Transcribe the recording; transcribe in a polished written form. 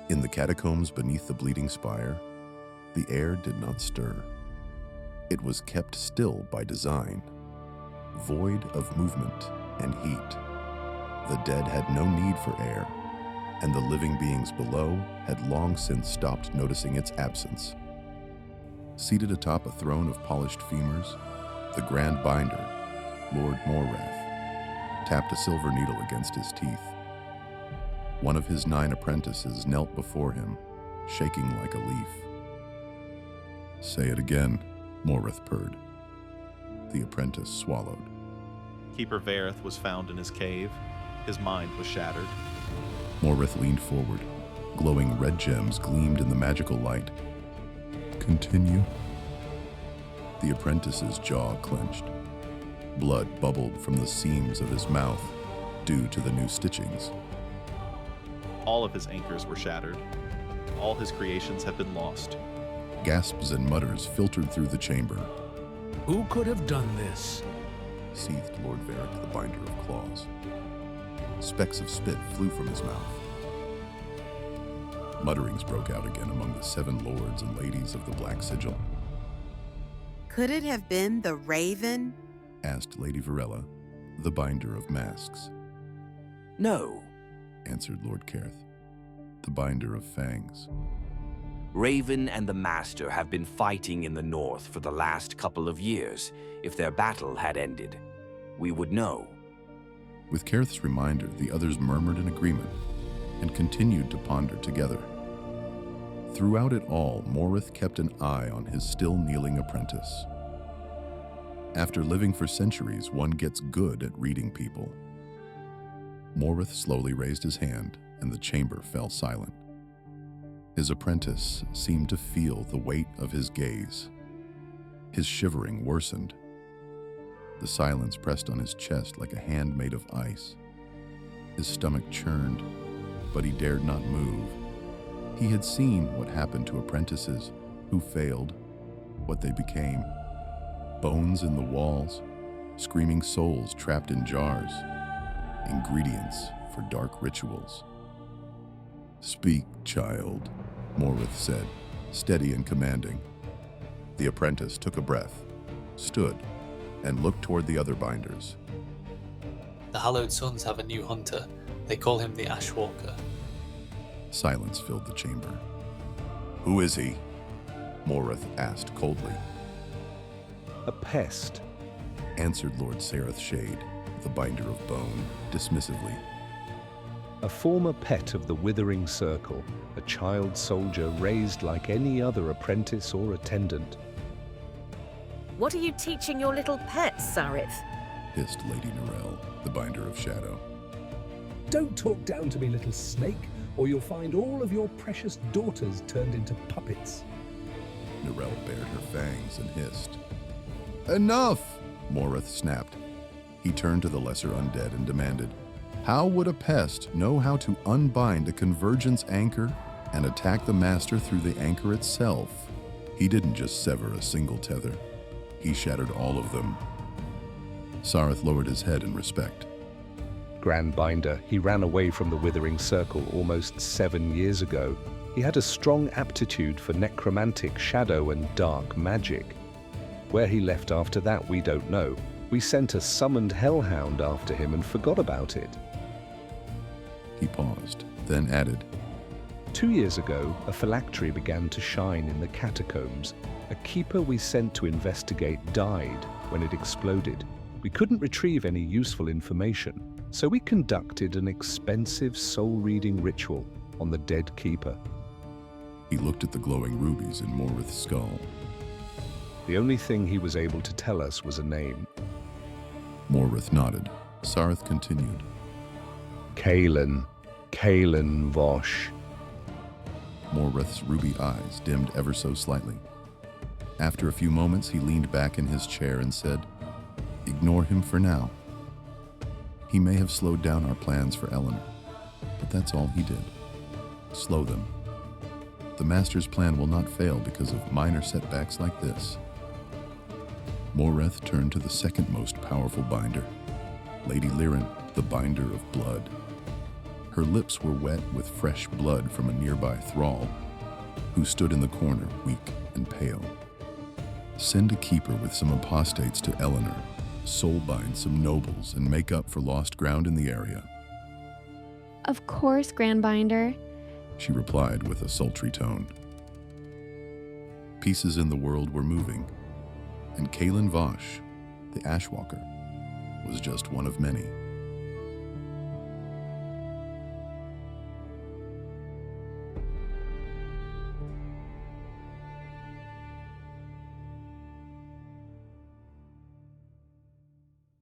In the catacombs beneath the bleeding spire, the air did not stir. It was kept still by design, void of movement and heat. The dead had no need for air, and the living beings below had long since stopped noticing its absence. Seated atop a throne of polished femurs, the Grand Binder, Lord Morrath, tapped a silver needle against his teeth. One of his 9 apprentices knelt before him, shaking like a leaf. "Say it again," Morrath purred. The apprentice swallowed. Keeper Vareth was found in his cave. His mind was shattered. Morrath leaned forward. Glowing red gems gleamed in the magical light. "Continue." The apprentice's jaw clenched. Blood bubbled from the seams of his mouth due to the new stitchings. All of his anchors were shattered. All his creations have been lost. Gasps and mutters filtered through the chamber. Who could have done this? Seethed Lord Varric, the binder of claws. Specks of spit flew from his mouth. Mutterings broke out again among the 7 lords and ladies of the Black Sigil. Could it have been the Raven? Asked Lady Varela, the binder of masks. No. Answered Lord Cairth, the binder of fangs. Raven and the Master have been fighting in the north for the last couple of years. If their battle had ended, we would know. With Cairth's reminder, the others murmured in agreement and continued to ponder together. Throughout it all, Morrath kept an eye on his still kneeling apprentice. After living for centuries, one gets good at reading people. Morrath slowly raised his hand, and the chamber fell silent. His apprentice seemed to feel the weight of his gaze. His shivering worsened. The silence pressed on his chest like a hand made of ice. His stomach churned, but he dared not move. He had seen what happened to apprentices who failed, what they became. Bones in the walls, screaming souls trapped in jars, ingredients for dark rituals. "Speak, child," Morrath said, steady and commanding. The apprentice took a breath, stood, and looked toward the other binders. The Hallowed Sons have a new hunter. They call him the Ashwalker. Silence filled the chamber. "Who is he?" Morrath asked coldly. "A pest," answered Lord Sereth Shade, the binder of bone, dismissively. "A former pet of the Withering Circle, a child soldier raised like any other apprentice or attendant." What are you teaching your little pets, Sarith? Hissed Lady Narelle, the binder of shadow. Don't talk down to me, little snake, or you'll find all of your precious daughters turned into puppets. Narelle bared her fangs and hissed. "Enough!" Morrath snapped. He turned to the lesser undead and demanded, "How would a pest know how to unbind a convergence anchor and attack the master through the anchor itself?" He didn't just sever a single tether. He shattered all of them. Sareth lowered his head in respect. Grand Binder, he ran away from the Withering Circle almost 7 years ago. He had a strong aptitude for necromantic, shadow, and dark magic. Where he left after that, we don't know. We sent a summoned hellhound after him and forgot about it. He paused, then added, 2 years ago, a phylactery began to shine in the catacombs. A keeper we sent to investigate died when it exploded. We couldn't retrieve any useful information, so we conducted an expensive soul-reading ritual on the dead keeper. He looked at the glowing rubies in Morrath's skull. The only thing he was able to tell us was a name. Morrath nodded. Sareth continued. Kalen Vosh. Morrath's ruby eyes dimmed ever so slightly. After a few moments, he leaned back in his chair and said, "Ignore him for now. He may have slowed down our plans for Eleanor, but that's all he did. Slow them. The Master's plan will not fail because of minor setbacks like this." Morrath turned to the second most powerful binder, Lady Liren, the binder of blood. Her lips were wet with fresh blood from a nearby thrall, who stood in the corner, weak and pale. Send a keeper with some apostates to Eleanor, soulbind some nobles, and make up for lost ground in the area. Of course, Grandbinder. She replied with a sultry tone. Pieces in the world were moving, and Kalen Vosh, the Ashwalker, was just one of many.